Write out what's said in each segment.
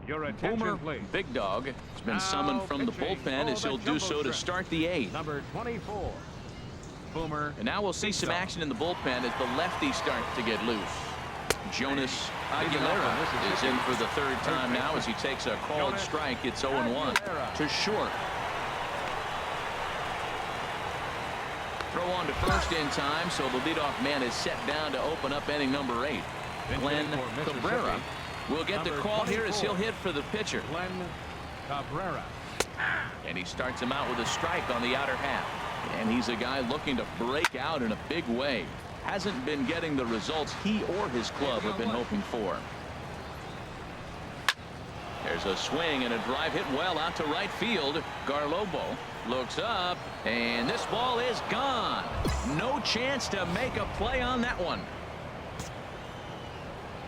Boomer Big Dog has been summoned from the bullpen as he'll do so to start the eighth. Number 24. Boomer. And now we'll see some action in the bullpen as the lefty starts to get loose. Jonas Aguilera is in for the third time now as he takes a called strike. It's 0-1 to short. Throw on to first in time, so the leadoff man is set down to open up inning number 8. Glenn Cabrera will get the call here as he'll hit for the pitcher. Glenn Cabrera. And he starts him out with a strike on the outer half. And he's a guy looking to break out in a big way. Hasn't been getting the results he or his club have been hoping for. There's a swing and a drive hit well out to right field. Garlobo looks up, and this ball is gone. No chance to make a play on that one.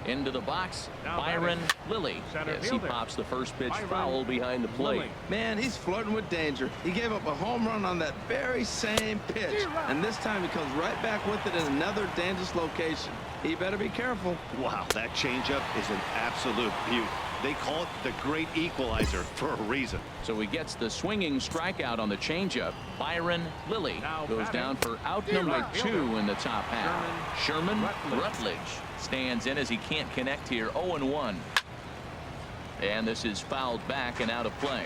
Into the box, Byron Lilly as he pops the first pitch foul behind the plate. Man, he's flirting with danger. He gave up a home run on that very same pitch, and this time he comes right back with it in another dangerous location. He better be careful. Wow, that changeup is an absolute beauty. They call it the great equalizer for a reason. So he gets the swinging strikeout on the changeup. Byron Lilly goes down for out number 2 in the top half. Sherman Rutledge stands in as he can't connect here. 0-1. And this is fouled back and out of play.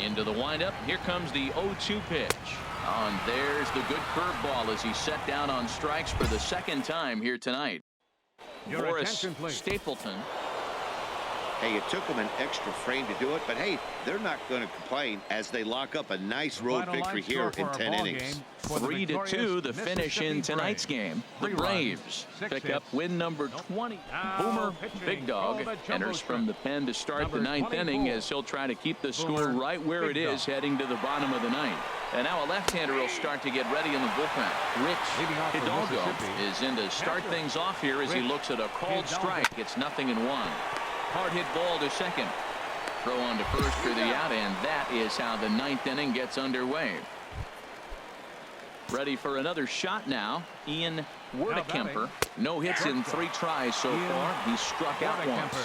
Into the windup. Here comes the 0-2 pitch. And there's the good curveball as he's set down on strikes for the second time here tonight. Boris Stapleton. Hey, it took them an extra frame to do it, but hey, they're not going to complain as they lock up a nice road victory here in 10 innings. 3-2 the finish in tonight's game. The Braves pick up win number 20. Boomer Big Dog enters from the pen to start the 9th inning as he'll try to keep the score right where it is heading to the bottom of the 9th. And now a left-hander will start to get ready in the bullpen. Rich Hidalgo is in to start things off here as he looks at a called strike. It's 0-1. Hard hit ball to second. Throw on to first for the out, and that is how the 9th inning gets underway. Ready for another shot now. Ian Werdekemper. No hits in 3 tries so far. He's struck out once.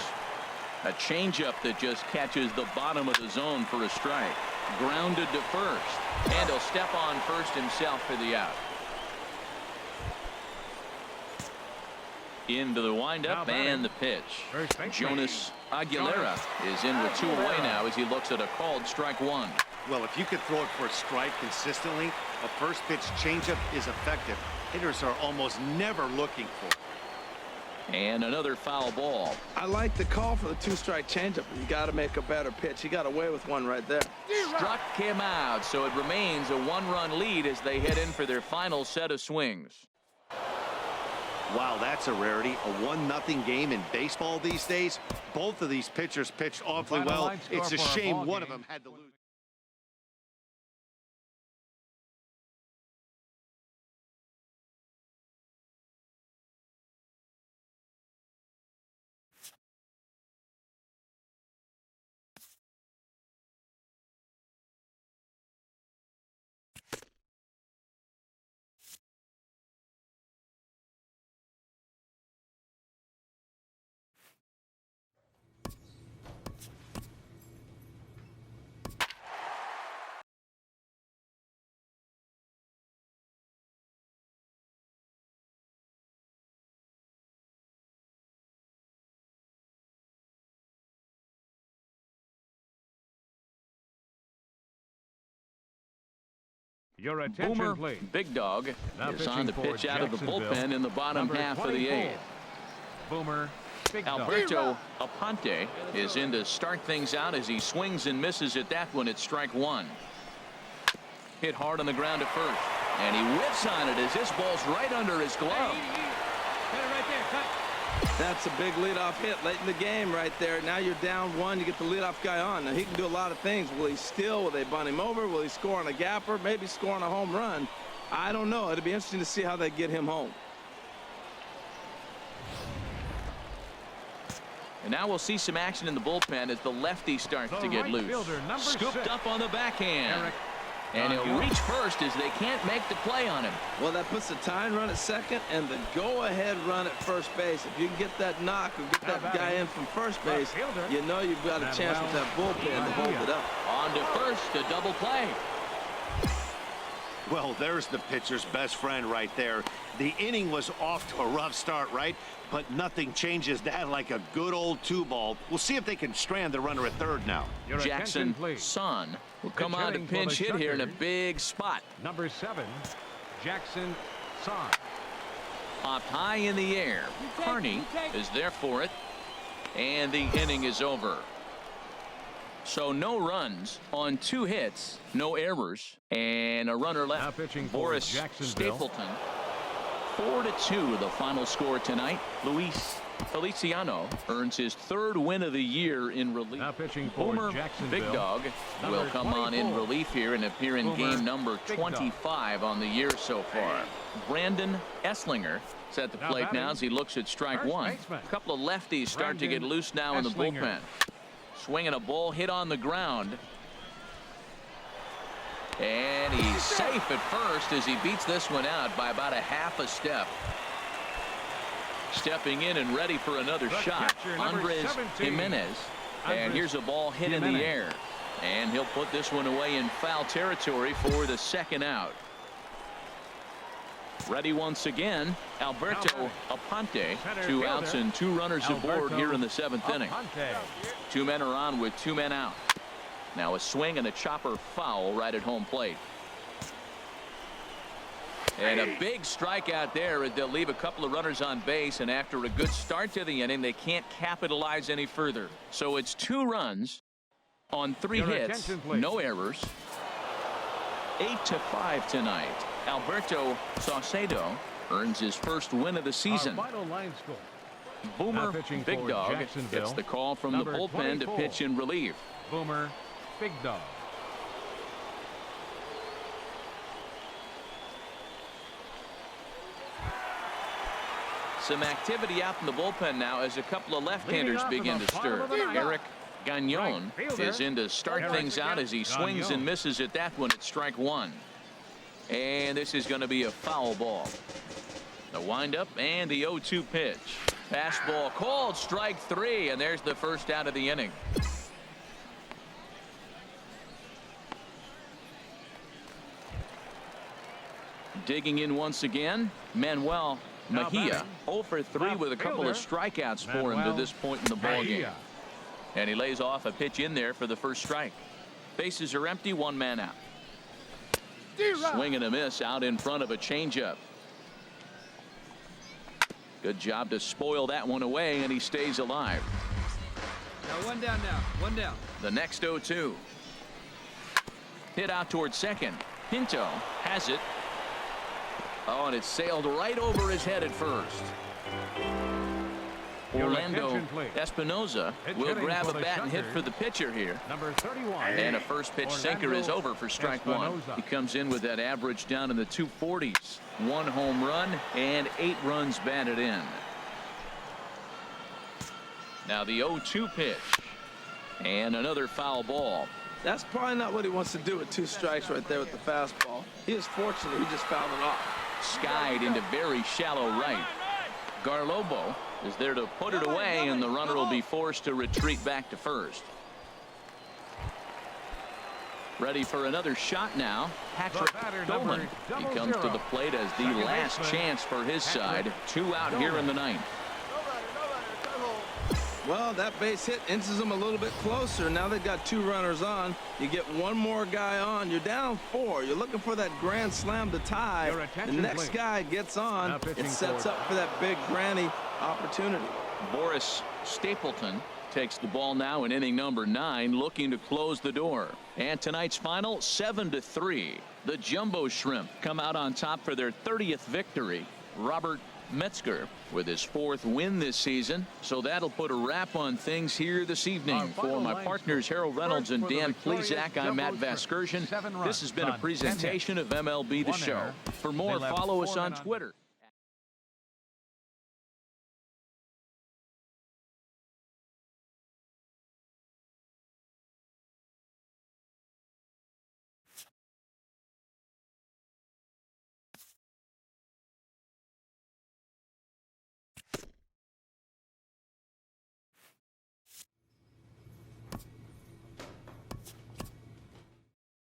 A changeup that just catches the bottom of the zone for a strike. Grounded to first. And he'll step on first himself for the out. Into the windup and the pitch. Jonas Aguilera is in with 2 away now as he looks at a called strike 1. Well, if you could throw it for a strike consistently, a first pitch changeup is effective. Hitters are almost never looking for it. And another foul ball. I like the call for the 2-strike changeup. You got to make a better pitch. He got away with one right there. Struck him out, so it remains a 1-run lead as they head in for their final set of swings. Wow, that's a rarity. A 1-0 game in baseball these days. Both of these pitchers pitched awfully well. It's a shame one of them had to lose. Your attention, Boomer please. Big Dog is on the pitch out of the bullpen in the bottom half of the 8th. Boomer Big Dog. Alberto Aponte is in to start things out as he swings and misses at that one. It's strike 1. Hit hard on the ground at first, and he whips on it as this ball's right under his glove. Right there, cut. That's a big leadoff hit late in the game right there. Now you're down 1. You get the leadoff guy on. Now he can do a lot of things. Will he steal? Will they bunt him over? Will he score on a gapper? Maybe score on a home run. I don't know. It'll be interesting to see how they get him home. And now we'll see some action in the bullpen as the lefty starts to get loose. Scooped up on the backhand. And he'll reach first as they can't make the play on him. Well, that puts the tying run at second and the go-ahead run at first base. If you can get that knock or get that guy in from first base, you know you've got a chance with that bullpen to hold it up. On to first, a double play. Well, there's the pitcher's best friend right there. The inning was off to a rough start, right? But nothing changes that like a good old 2-ball. We'll see if they can strand the runner at third now. Jackson Son will come on to pinch hit here in a big spot. Number 7, Jackson Son. Popped high in the air. Carney is there for it. And the inning is over. So no runs on 2 hits, no errors, and a runner left. Now pitching for Boris Jacksonville. Stapleton. 4-2 the final score tonight. Luis Feliciano earns his 3rd win of the year in relief. Now pitching for Boomer Jacksonville. Big Dog will come on in relief here and appear in game number 25 on the year so far. Brandon Esslinger is at the plate now as he looks at strike one. A couple of lefties start to get loose now in the bullpen. Swinging a ball hit on the ground. And he's safe at first as he beats this one out by about a half a step. Stepping in and ready for another shot, Andres Jimenez. And here's a ball hit in the air. And he'll put this one away in foul territory for the 2nd out. Ready once again, Alberto Aponte. 2 outs and 2 runners aboard here in the 7th inning. 2 men are on with 2 men out. Now a swing and a chopper foul right at home plate. And a big strikeout there. They'll leave a couple of runners on base, and after a good start to the inning, they can't capitalize any further. So it's 2 runs on 3 hits, no errors. 8-5 tonight. Alberto Saucedo earns his 1st win of the season. Boomer Big Dog gets the call from the bullpen to pitch in relief. Boomer Big Dog. Some activity out in the bullpen now as a couple of left-handers begin to stir. Eric Gagnon is in to start things out as he swings and misses at that one at strike 1. And this is going to be a foul ball. The windup and the 0-2 pitch. Fastball called, strike 3, and there's the 1st out of the inning. Digging in once again, Manuel Mejia. 0 for 3 with a couple of strikeouts for him to this point in the ballgame. And he lays off a pitch in there for the 1st strike. Bases are empty, 1 man out. Swing and a miss out in front of a changeup. Good job to spoil that one away, and he stays alive. Now 1 down now. 1 down. The next 0-2. Hit out towards second. Pinto has it. Oh, and it sailed right over his head at first. Orlando Espinoza will grab a bat and hit for the pitcher here. Number 31. And a first pitch sinker is over for strike 1. He comes in with that average down in the 240s. 1 home run and 8 runs batted in. Now the 0-2 pitch. And another foul ball. That's probably not what he wants to do with 2 strikes right there with the fastball. He is fortunate he just fouled it off. Skied into very shallow right. Garlobo is there to put it away, and the runner will be forced to retreat back to first. Ready for another shot now. Patrick Dolan. He comes to the plate as the last chance for his side. 2 out here in the 9th. Well, that base hit inches them a little bit closer. Now they've got 2 runners on. You get 1 more guy on. You're down 4. You're looking for that grand slam to tie. The next guy gets on. It sets up for that big granny opportunity. Boris Stapleton takes the ball now in inning number 9, looking to close the door. And tonight's final, 7-3. The Jumbo Shrimp come out on top for their 30th victory. Robert Metzger with his 4th win this season. So that'll put a wrap on things here this evening. For my partners Harold Reynolds and Dan Plesac, I'm Matt Vasgersian. This has been a presentation of MLB The Show. For more, follow us on Twitter.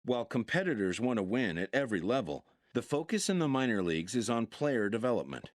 While competitors want to win at every level, the focus in the minor leagues is on player development.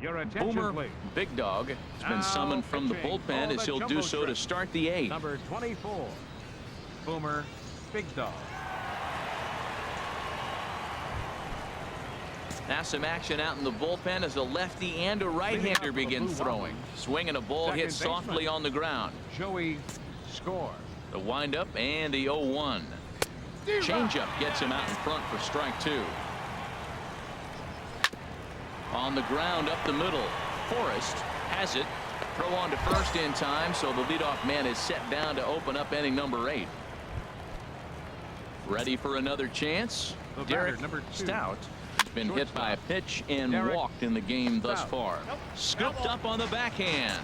Your attention, Boomer please. Big Dog has been Now summoned from the pitching bullpen for as the he'll do jumbo so to stretch. start the eighth. Number 24, Boomer Big Dog. Now some action out in the bullpen as a lefty and a right-hander begin throwing. Swinging a ball hit Second softly baseman. on the ground. Joey Score. The windup and the 0-1. Changeup gets him out in front for strike two. On the ground up the middle. Forrest has it. Throw on to first in time, so the leadoff man is set down to open up inning number 8. Ready for another chance? The batter, Derek number 2. Stout has been hit by a pitch and Derek walked in the game thus Stout. far. Scooped up on the backhand.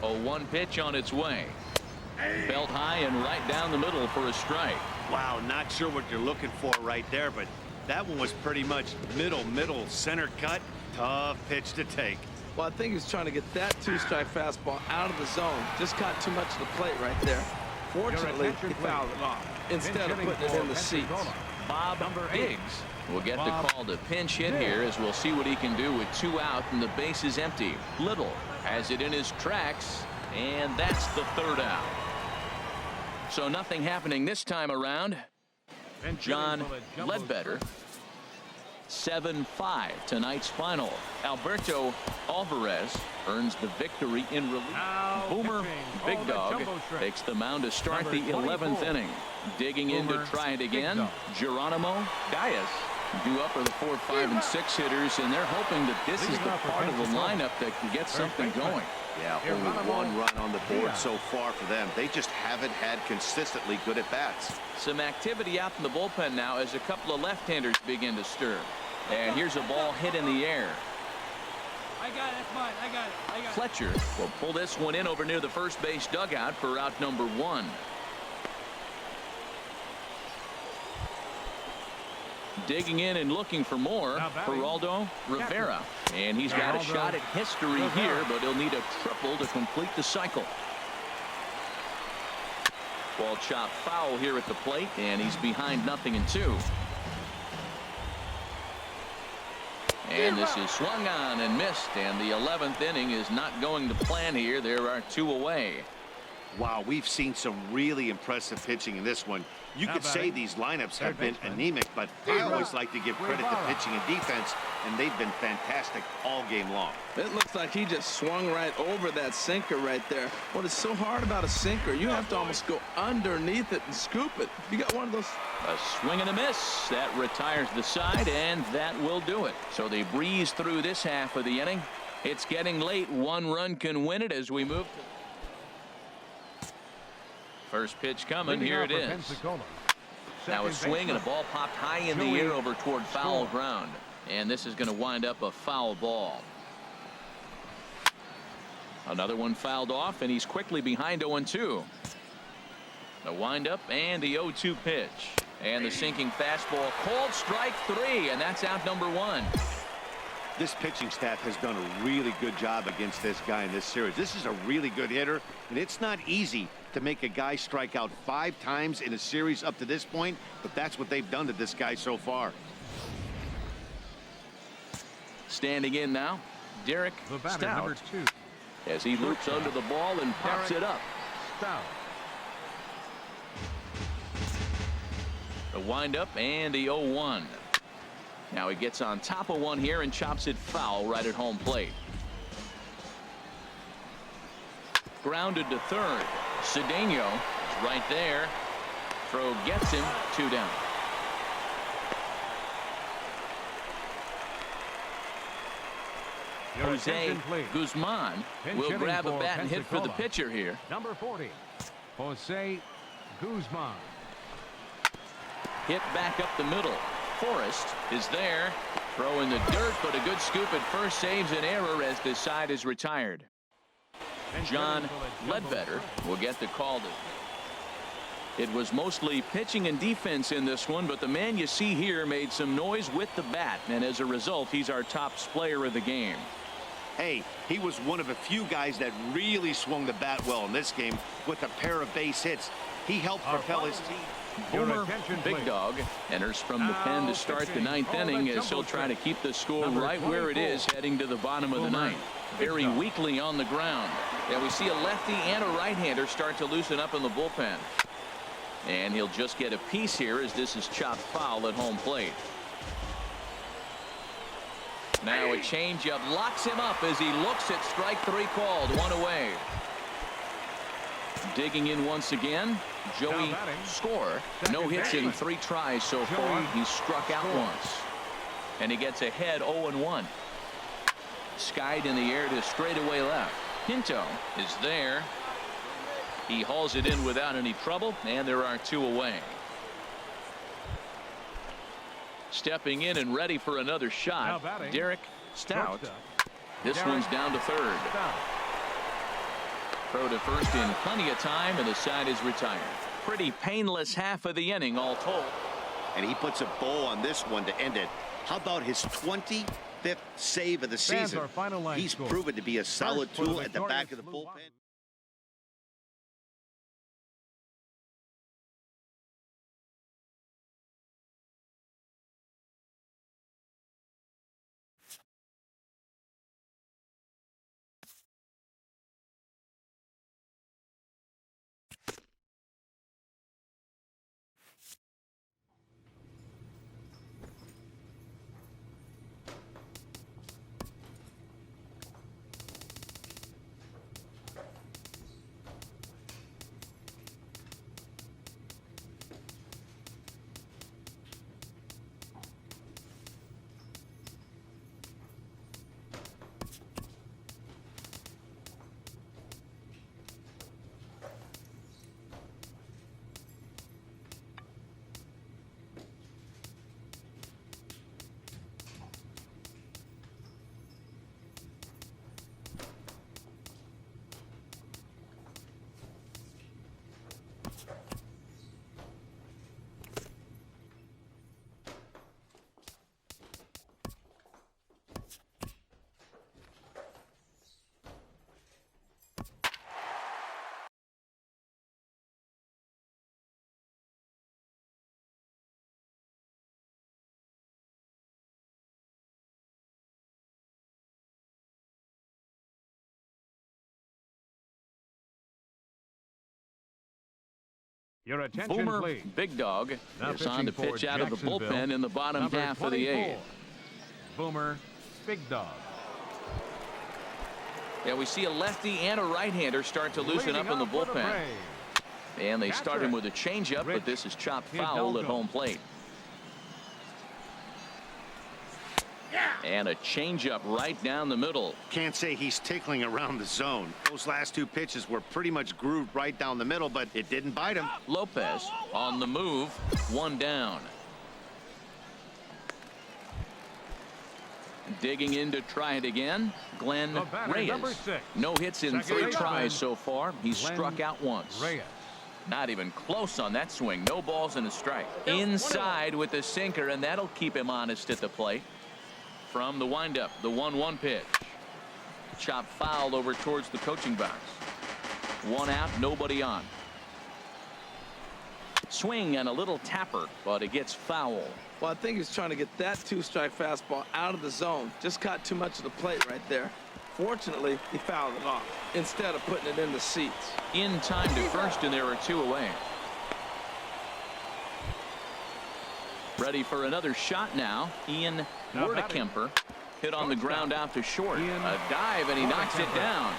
0-1 pitch on its way. Belt high and right down the middle for a strike. Wow, not sure what you're looking for right there, but that one was pretty much middle, center cut. Tough pitch to take. Well, I think he was trying to get that two-strike fastball out of the zone. Just caught too much of the plate right there. Fortunately, attention, he fouled it off instead of Pinch putting it hitting in the for seats. Pensacola. Bob Number 8. Diggs will get Bob the call to pinch hit here as we'll see what he can do with 2 out and the base is empty. Little has it in his tracks, and that's the 3rd out. So nothing happening this time around. Pinch hitting John for the jumbo Ledbetter 7-5 tonight's final. Alberto Alvarez earns the victory in relief. Boomer Big Dog takes the mound to start the 11th inning. Digging in to try it again, Geronimo Diaz. Due up are the 4, 5, and 6 hitters, and they're hoping that this is the part of the lineup that can get something going. Yeah, only one run on the board so far for them. They just haven't had consistently good at-bats. Some activity out in the bullpen now as a couple of left-handers begin to stir. And here's a ball hit in the air. I got it. That's mine. I got it. Fletcher will pull this one in over near the first base dugout for out number 1. Digging in and looking for more, Geraldo Rivera. And he's got a shot at history here, but he'll need a triple to complete the cycle. Ball chopped foul here at the plate, and he's behind 0-2. And this is swung on and missed, and the 11th inning is not going to plan here. There are 2 away. Wow, we've seen some really impressive pitching in this one. You could say these lineups have been anemic, but I always like to give credit to pitching and defense, and they've been fantastic all game long. It looks like he just swung right over that sinker right there. What is so hard about a sinker, you have to almost go underneath it and scoop it. You got one of those. A swing and a miss. That retires the side, and that will do it. So they breeze through this half of the inning. It's getting late. 1 run can win it as we move to first pitch coming. Here it is. Now a swing and a ball popped high in the air over toward foul ground. And this is going to wind up a foul ball. Another one fouled off, and he's quickly behind 0-2. The windup and the 0-2 pitch. And the sinking fastball called strike 3, and that's out number 1. This pitching staff has done a really good job against this guy in this series. This is a really good hitter, and it's not easy to make a guy strike out 5 times in a series up to this point, but that's what they've done to this guy so far. Standing in now, Derek Stout, as he loops under the ball and pops it up. The windup and the 0-1. Now he gets on top of one here and chops it foul right at home plate. Grounded to third. Cedeno is right there. Throw gets him. 2 down. Jose Guzman will grab a bat and hit for the pitcher here. Number 40, Jose Guzman. Hit back up the middle. Forrest is there. Throw in the dirt, but a good scoop at first saves an error as this side is retired. John Ledbetter will get the call. It was mostly pitching and defense in this one, but the man you see here made some noise with the bat, and as a result, he's our top player of the game. Hey, he was one of a few guys that really swung the bat well in this game with a pair of base hits. He helped propel his team. Boomer Big Dog enters from the pen to start the 9th inning as he'll try to keep the score right where it is heading to the bottom of the 9th. Very weakly on the ground. And we see a lefty and a right-hander start to loosen up in the bullpen. And he'll just get a piece here as this is chopped foul at home plate. Now a changeup locks him up as he looks at strike 3 called. 1 away. Digging in once again, Joey Score. No hits in 3 tries so far. He's struck out once. And he gets ahead 0-1. Skied in the air to straightaway left. Pinto is there. He hauls it in without any trouble, and there are 2 away. Stepping in and ready for another shot, Derek Stout. This one's down to third. Throw to first in plenty of time, and the side is retired. Pretty painless half of the inning all told. And he puts a bow on this one to end it. How about his 25th save of the season? He's proven to be a solid tool at the back of the bullpen. Your attention, Boomer please. Big Dog Now is on to pitching for pitch out of the Jacksonville, bullpen in the bottom number half of the 24. eighth. Boomer Big Dog. Yeah, we see a lefty and a right-hander start to loosen up in the Leading off for bullpen. Braves. And they start him Catcher, with a changeup, but this is chopped foul at Hidalgo. home plate. And a changeup right down the middle. Can't say he's tickling around the zone. Those last two pitches were pretty much grooved right down the middle, but it didn't bite him. Lopez on the move, one down. Digging in to try it again, Glenn The batter, Reyes. number 6. No hits in Second 3 baseman, tries so far. He's Glenn struck out once. Reyes. Not even close on that swing. No balls and a strike. Inside with the sinker, and that'll keep him honest at the plate. From the windup, the 1-1 pitch. Chop foul over towards the coaching box. One out, nobody on. Swing and a little tapper, but it gets foul. Well, I think he's trying to get that 2-strike fastball out of the zone. Just caught too much of the plate right there. Fortunately, he fouled it off instead of putting it in the seats. In time to first, and there are 2 away. Ready for another shot now. Ian Now Werdekemper hit on the ground out to short. Ian A dive, and he knocks it Werdekemper. down.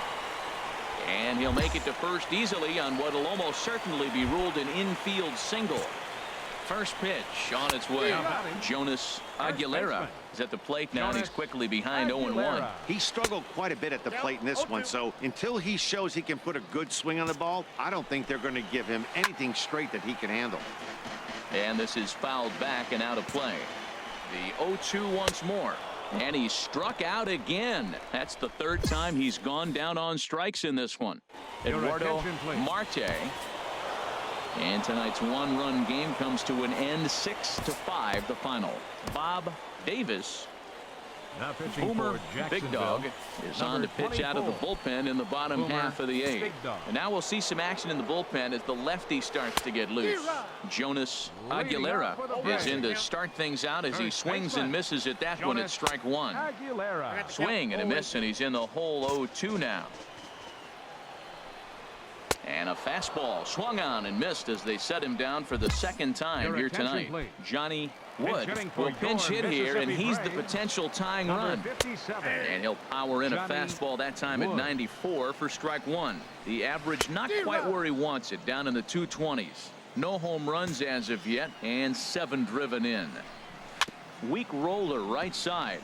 And he'll make it to first easily on what will almost certainly be ruled an infield single. First pitch on its way. Now batting, Jonas first Aguilera baseman. is at the plate now, and he's Jonas quickly behind 0-1. Aguilera. He struggled quite a bit at the plate in this one, so until he shows he can put a good swing on the ball, I don't think they're going to give him anything straight that he can handle. And this is fouled back and out of play. The 0-2 once more. And he struck out again. That's the 3rd time he's gone down on strikes in this one. Your Eduardo attention, please. Marte. And tonight's 1-run game comes to an end, 6-5 the final. Bob Davis, Now pitching Boomer for Big Jacksonville, Dog, is on to number pitch out of the 24. bullpen in the bottom Boomer half of the 8th. Big Dog. And now we'll see some action in the bullpen as the lefty starts to get loose. Jonas Leading Aguilera off for the is Braves. in to start things out as he First swings baseman, and misses at that one at Jonas strike 1. Aguilera. Swing and a miss, and he's in the hole 0-2 now. And a fastball swung on and missed as they set him down for the 2nd time Your here attention, tonight. please. Johnny Wood hitting for will pinch your hit here, and Mississippi he's the Braves, potential tying number run. 57. And he'll power in a Johnny fastball that time at Wood. 94 for strike 1. The average not quite where he wants it, down in the 220s. No home runs as of yet, and 7 driven in. Weak roller right side.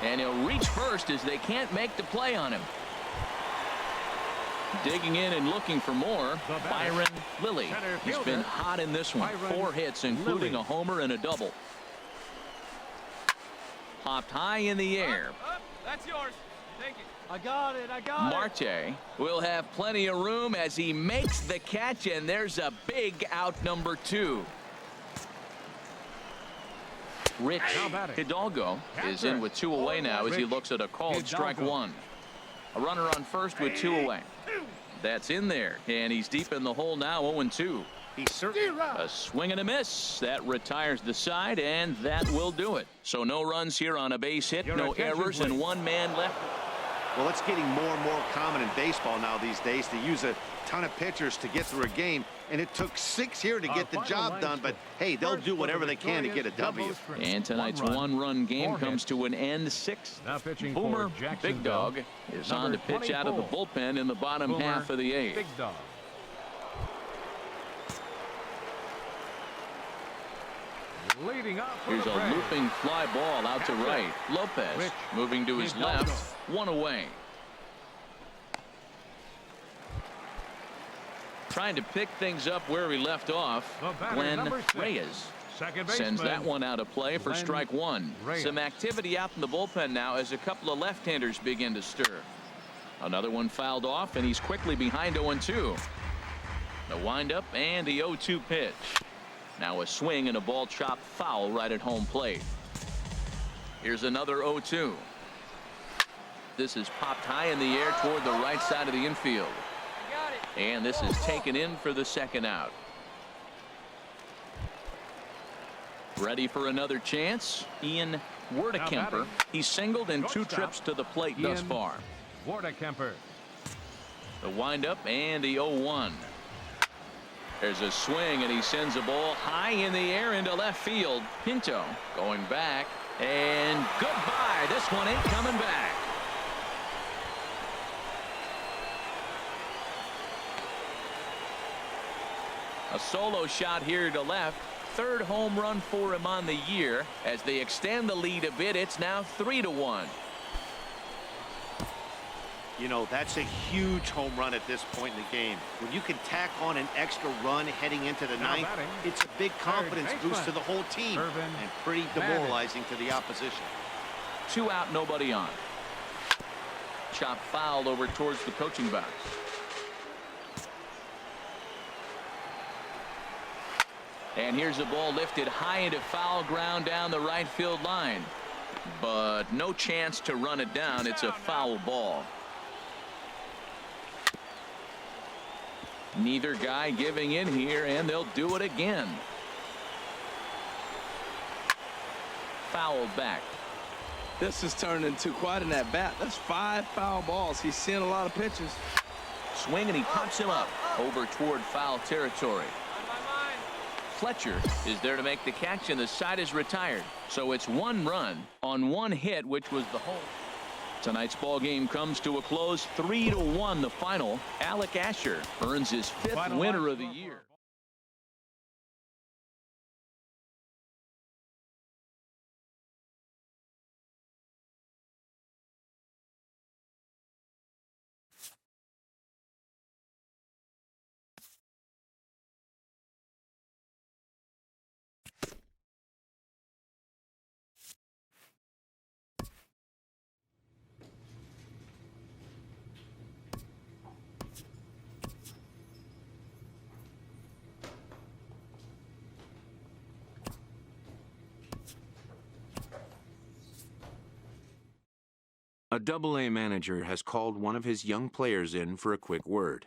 And he'll reach first as they can't make the play on him. Digging in and looking for more, The batter, Byron Lilly. center He's fielder, been hot in this one. Byron 4 hits, including Lilly. a homer and a double. Popped high in the air. That's yours. Take it. I got it. Marte will have plenty of room as he makes the catch, and there's a big out number 2. Rich Now batting. Hidalgo is in with 2 away now as he Rich looks at a called strike Hidalgo. 1. A runner on first with 2 away. That's in there, and he's deep in the hole now, 0-2. He certainly. A swing and a miss. That retires the side, and that will do it. So no runs here on a base hit, Your no attention, errors, and please. 1 man left. Well, it's getting more and more common in baseball now these days to use a ton of pitchers to get through a game, and it took 6 here to get the Final job line done, but hey, they'll First do for whatever the they can to get a victorious W. double string. And tonight's 1 1-run game 4 comes hits. to an end, 6. Now pitching Boomer for Jacksonville, Big Dog is on to number pitch out of the 24. bullpen in the bottom Boomer half of the 8th. Big Dog. Leading up for Here's the a Braves. looping fly ball out to Catcher, right. Lopez Rich moving to his Hidalgo. left, 1 away. Trying to pick things up where he left off. The batter, Glenn number 6. Reyes Second sends baseman. that one out of play for Glenn strike 1. Reyes. Some activity out in the bullpen now as a couple of left-handers begin to stir. Another one fouled off, and he's quickly behind 0-2. The windup and the 0-2 pitch. Now a swing and a ball chopped foul right at home plate. Here's another 0-2. This is popped high in the air toward the right side of the infield. Got it. And this is taken in for the 2nd out. Ready for another chance? Ian Werdekemper. batting. He's singled in 2 Shortstop. trips to the plate thus Ian far. Werdekemper. The windup and the 0-1. There's a swing, and he sends a ball high in the air into left field. Pinto going back, and goodbye. This one ain't coming back. A solo shot here to left. Third home run for him on the year. As they extend the lead a bit, it's now 3-1. You know, that's a huge home run at this point in the game. When you can tack on an extra run heading into the ninth, it's a big confidence boost to the whole team and pretty demoralizing to the opposition. 2 out, nobody on. Chop foul over towards the coaching box. And here's the ball lifted high into foul ground down the right field line. But no chance to run it down. It's a foul ball. Neither guy giving in here, and they'll do it again. Fouled back. This has turned into quite an at-bat. That's 5 foul balls. He's seeing a lot of pitches. Swing, and he pops him up over toward foul territory. Fletcher is there to make the catch, and the side is retired. So it's 1 run on 1 hit, which was the hole. Tonight's ball game comes to a close. 3-1 the final. Alec Asher earns his 5th winner of the year. A Double-A manager has called one of his young players in for a quick word.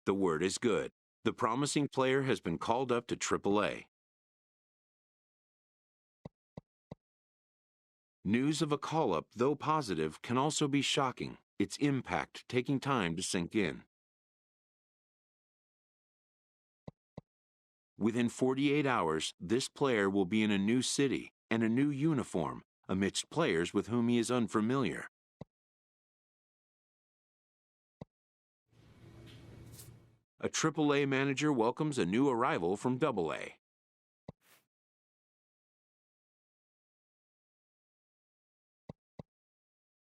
The word is good. The promising player has been called up to Triple-A. News of a call-up, though positive, can also be shocking, its impact taking time to sink in. Within 48 hours, this player will be in a new city and a new uniform amidst players with whom he is unfamiliar. A Triple-A manager welcomes a new arrival from Double-A.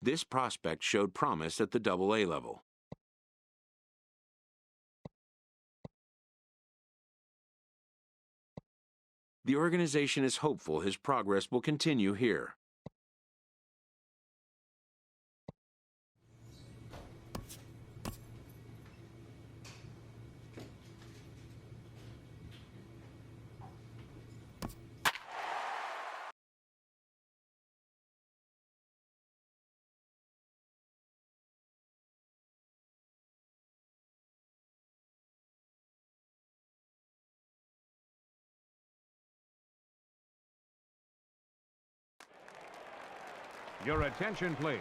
This prospect showed promise at the Double-A level. The organization is hopeful his progress will continue here. Your attention, please.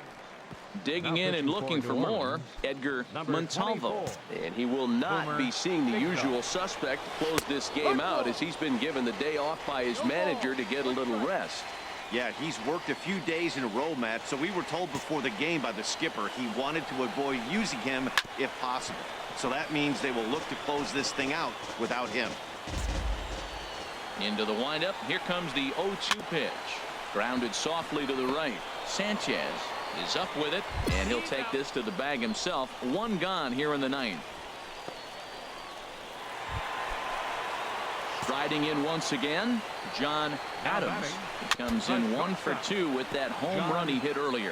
Digging in and looking for more, Edgar Montalvo. And he will not be seeing the usual suspect close this game out, as he's been given the day off by his manager to get a little rest. Yeah, he's worked a few days in a row, Matt, so we were told before the game by the skipper he wanted to avoid using him if possible. So that means they will look to close this thing out without him. Into the windup. Here comes the 0-2 pitch. Grounded softly to the right. Sanchez is up with it, and he'll take this to the bag himself. 1 gone here in the 9th. Striding in once again, John Adams. He comes in 1 for 2 with that home run he hit earlier.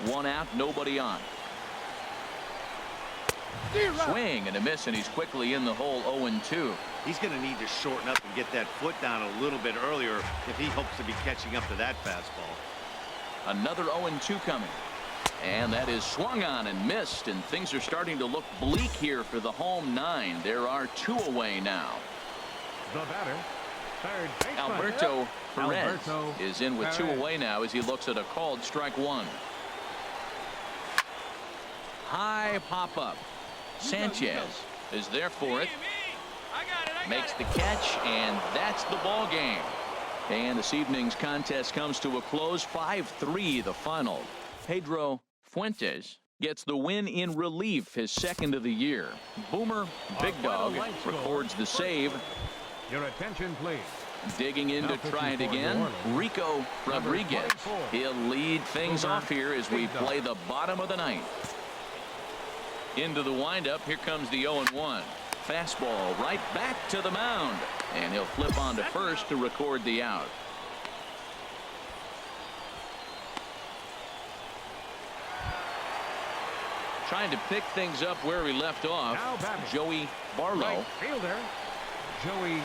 1 out, nobody on. Swing and a miss, and he's quickly in the hole. 0-2. He's going to need to shorten up and get that foot down a little bit earlier if he hopes to be catching up to that fastball. Another 0-2 coming. And that is swung on and missed, and things are starting to look bleak here for the home 9. There are 2 away now. The batter, third baseman Alberto Perez is in with 2 away now as he looks at a called strike 1. High pop up. Sanchez is there for it. Makes the catch, and that's the ball game. And this evening's contest comes to a close. 5-3 the final. Pedro Fuentes gets the win in relief, his second of the year. Boomer Big Dog records the save. Your attention, please. Digging in to try it again, Rico Rodriguez. He'll lead things off here as we play the bottom of the ninth. Into the windup, here comes the 0-1. Fastball right back to the mound, and he'll flip on to first to record the out. Trying to pick things up where we left off, Joey Barlow. Right fielder, Joey.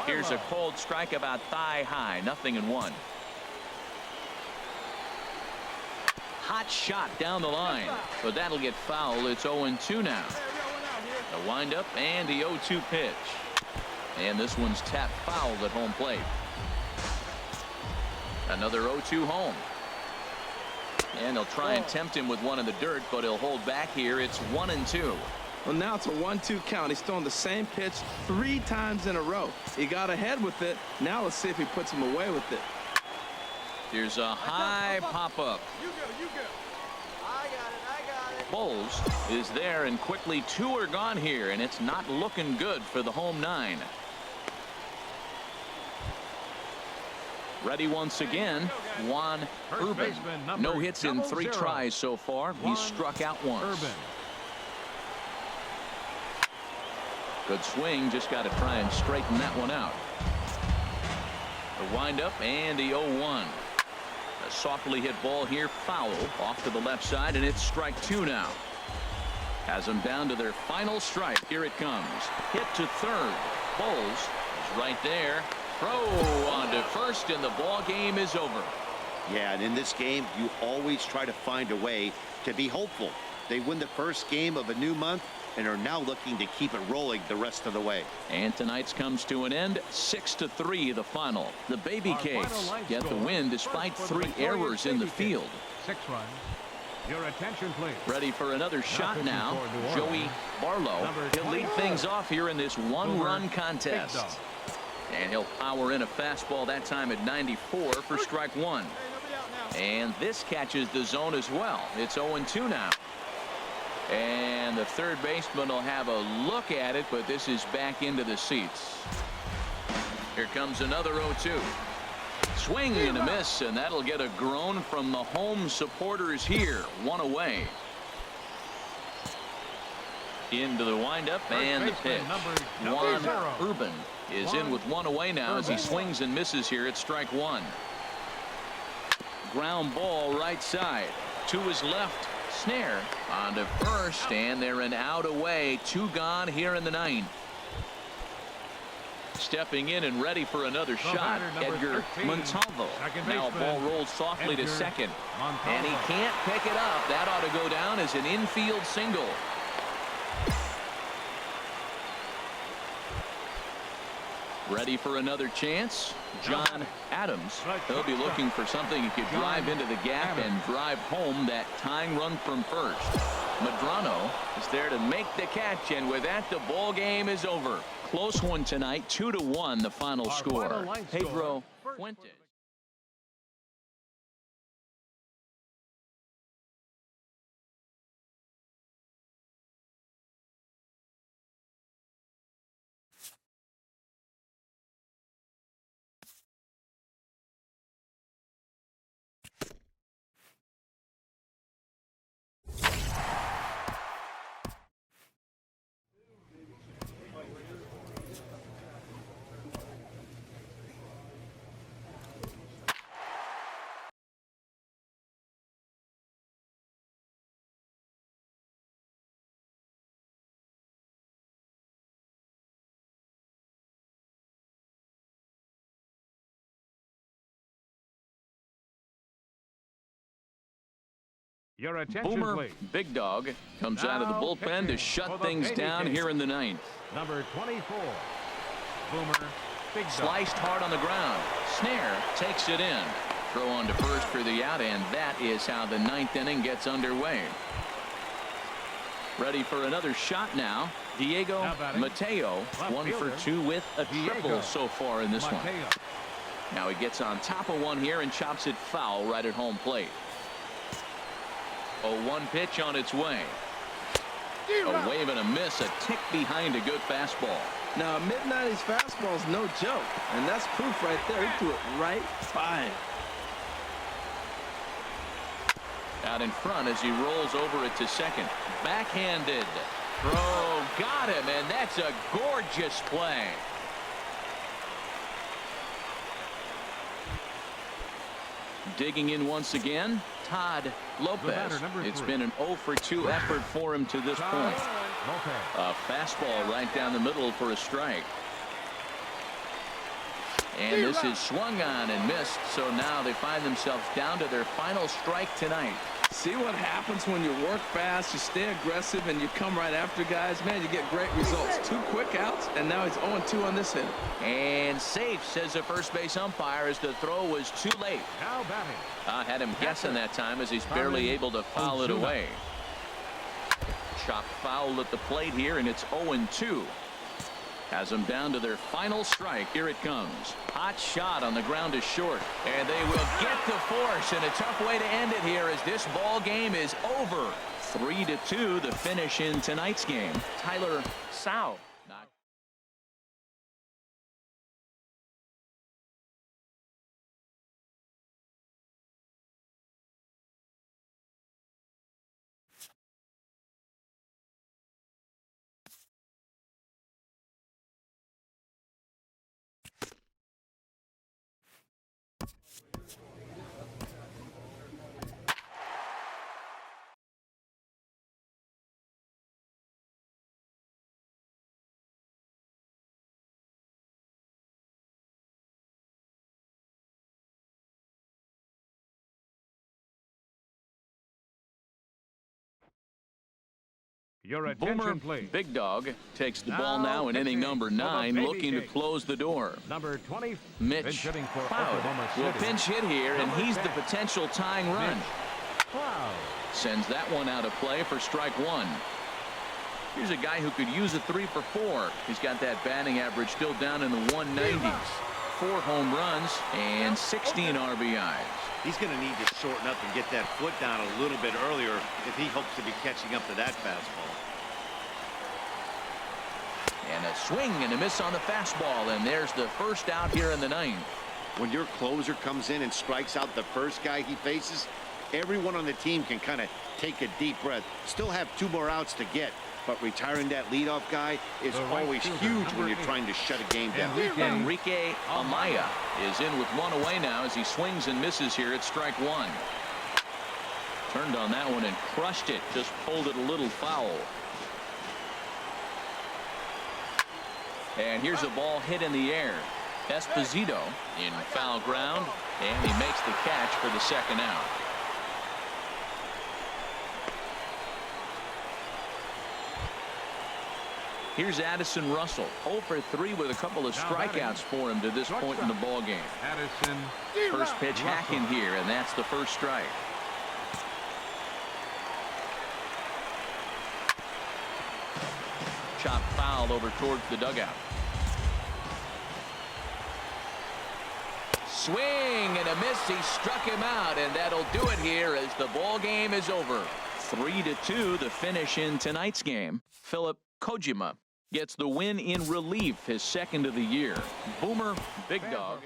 Here's a cold strike about thigh high, 0-1. Hot shot down the line, but that'll get foul. It's 0-2 now. A windup and the 0-2 pitch. And this one's tapped foul at home plate. Another 0-2 home. And they'll try and tempt him with one in the dirt, but he'll hold back here. It's 1-2. Well, now it's a 1-2 count. He's throwing the same pitch 3 times in a row. He got ahead with it. Now let's see if he puts him away with it. Here's a high pop-up. You go. I got it. Bowles is there, and quickly 2 are gone here, and it's not looking good for the home 9. Ready once again, Juan Urban. No hits in 3 tries so far. He's struck out once. Good swing, just got to try and straighten that one out. The windup and the 0-1. A softly hit ball here, foul off to the left side, and it's strike 2 now. Has them down to their final strike. Here it comes. Hit to third. Bowles is right there. Throw on to first, and the ball game is over. Yeah, and in this game, you always try to find a way to be hopeful. They win the first game of a new month and are now looking to keep it rolling the rest of the way. And tonight's comes to an end. 6-3 the final. The Baby Cakes get the win despite 3 errors in the field. 6 runs. Your attention, please. Ready for another shot now. Joey Barlow. He'll lead things off here in this 1-run contest. And he'll power in a fastball that time at 94 for strike 1. And this catches the zone as well. It's 0-2 now. And the third baseman will have a look at it, but this is back into the seats. Here comes another 0-2. Swing and a miss, and that'll get a groan from the home supporters here. 1 away. Into the windup and the pitch. Juan Urban is in with 1 away now as he swings and misses here at strike 1. Ground ball right side. To his left. Snare on to first, and they're an out away. 2 gone here in the 9th. Stepping in and ready for another shot, Edgar Montalvo. Now a ball rolls softly to second, and he can't pick it up. That ought to go down as an infield single. Ready for another chance. John Adams. He'll be looking for something he could drive into the gap and drive home that tying run from first. Medrano is there to make the catch, and with that, the ball game is over. Close one tonight. 2-1 the final score. Pedro Fuentes. Your attention, Boomer please. Big Dog comes out of the bullpen to shut things down here in the 9th. Number 24. Boomer Big Dog. Sliced hard on the ground. Snare takes it in. Throw on to first for the out, and that is how the 9th inning gets underway. Ready for another shot now. Diego Mateo, 1 for 2 with a triple so far in this one. Now he gets on top of one here and chops it foul right at home plate. A 1 pitch on its way. A wave and a miss, a tick behind a good fastball. Now, a mid-90s fastball is no joke, and that's proof right there. He threw it right by him. Out in front as he rolls over it to second. Backhanded. Throw, got him, and that's a gorgeous play. Digging in once again, Todd Lopez. It's been an 0 for 2 effort for him to this point. A fastball right down the middle for a strike. And this is swung on and missed, so now they find themselves down to their final strike tonight. See what happens when you work fast, you stay aggressive, and you come right after guys? Man, you get great results. 2 quick outs, and now he's 0-2 on this hit. And safe, says the first base umpire, as the throw was too late. Now batting. I had him guessing that time as he's barely able to foul it away. Chopped foul at the plate here, and it's 0-2. Has them down to their final strike. Here it comes. Hot shot on the ground is short. And they will get the force, and a tough way to end it here as this ball game is over. 3-2 the finish in tonight's game. Tyler Sau. Your attention, Boomer please. Big Dog takes the ball now in pitching inning number for the 9, Baby looking to King. close the door. Number 20. Mitch Cloud will pinch hit here, and he's the potential tying run. Sends that one out of play for strike 1. Here's a guy who could use a 3 for 4. He's got that batting average still down in the 190s. 4 home runs and 16 RBIs. He's going to need to shorten up and get that foot down a little bit earlier if he hopes to be catching up to that fastball. And a swing and a miss on the fastball, and there's the first out here in the 9th. When your closer comes in and strikes out the first guy he faces, everyone on the team can kind of take a deep breath. Still have 2 more outs to get, but retiring that leadoff guy is always huge when you're trying to shut a game down. Enrique Amaya is in with 1 away now as he swings and misses here at strike 1. Turned on that one and crushed it, just pulled it a little foul. And here's a ball hit in the air. Esposito in foul ground, and he makes the catch for the second out. Here's Addison Russell, 0 for 3 with a couple of strikeouts for him to this point in the ball game. First pitch hacking here, and that's the first strike. Chop foul over towards the dugout. Swing and a miss. He struck him out, and that'll do it here as the ball game is over. 3-2 the finish in tonight's game. Philip Kojima gets the win in relief, his 2nd of the year. Boomer Big Dog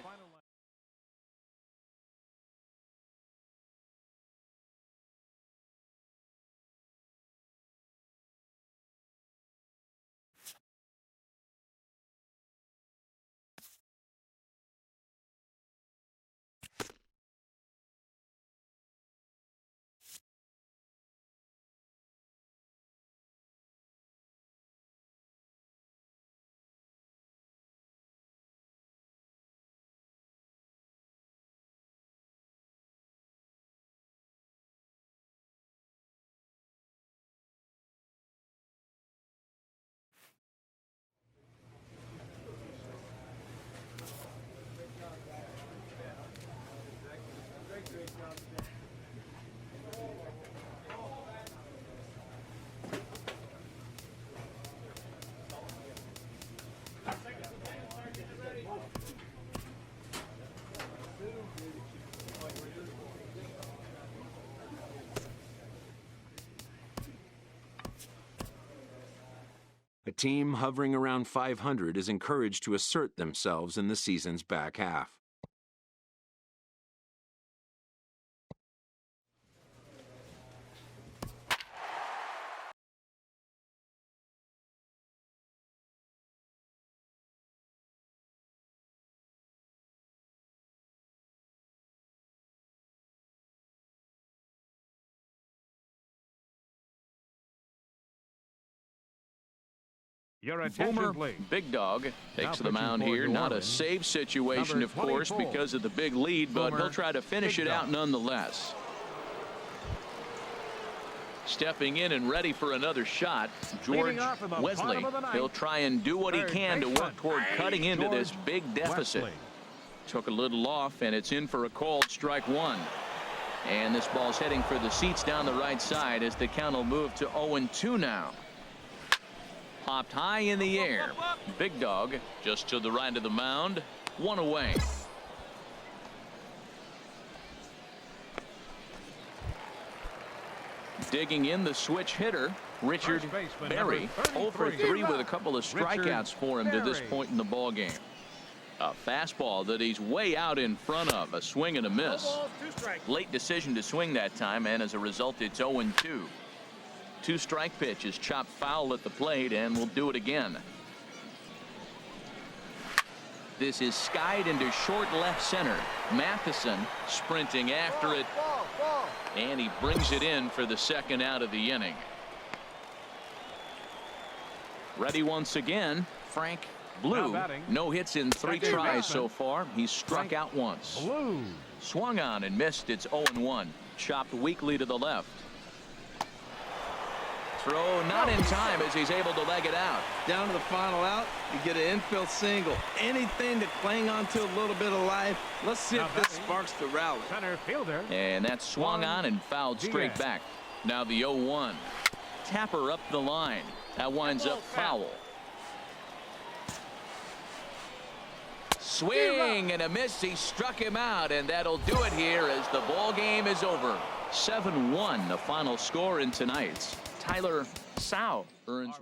team hovering around 500 is encouraged to assert themselves in the season's back half. Your attention, Boomer please. Big Dog takes the pitching mound for here. New Not a Orleans, save situation, number of course, 24. because of the big lead, but Boomer he'll try to finish Big it out Dog. nonetheless. Stepping in and ready for another shot, George Leading off in the Wesley. bottom of the ninth, He'll try and do what he third can to baseman, work toward cutting into this George big deficit. Wesley. Took a little off, and it's in for a called strike one. And this ball's heading for the seats down the right side as the count will move to 0-2 now. Popped high in the air. Big Dog just to the right of the mound. One away. Digging in the switch hitter, Richard First baseman, Berry. number 0 for 33. 3 with a couple of strikeouts for him to this Berry. point in the ball game. A fastball that he's way out in front of. A swing and a miss. Late decision to swing that time, and as a result, it's 0-2. 2-strike pitch is chopped foul at the plate, and we'll do it again. This is skied into short left center. Matheson sprinting after it, Ball. and he brings it in for the second out of the inning. Ready once again, Frank Blue. Now batting, No hits in 3 second tries baseman, so far. He's struck Frank out once. Blue. Swung on and missed. It's 0-1. Chopped weakly to the left. Throw not in time as he's able to leg it out. Down to the final out, you get an infield single. Anything to cling on to a little bit of life. Let's see Now if this batting, sparks the rally. Center fielder. And that's swung on and fouled straight Diaz. back. Now the 0-1. Tapper up the line. That winds up foul. Swing and a miss. He struck him out, and that'll do it here as the ball game is over. 7-1 the final score in tonight's. Tyler Sow earns.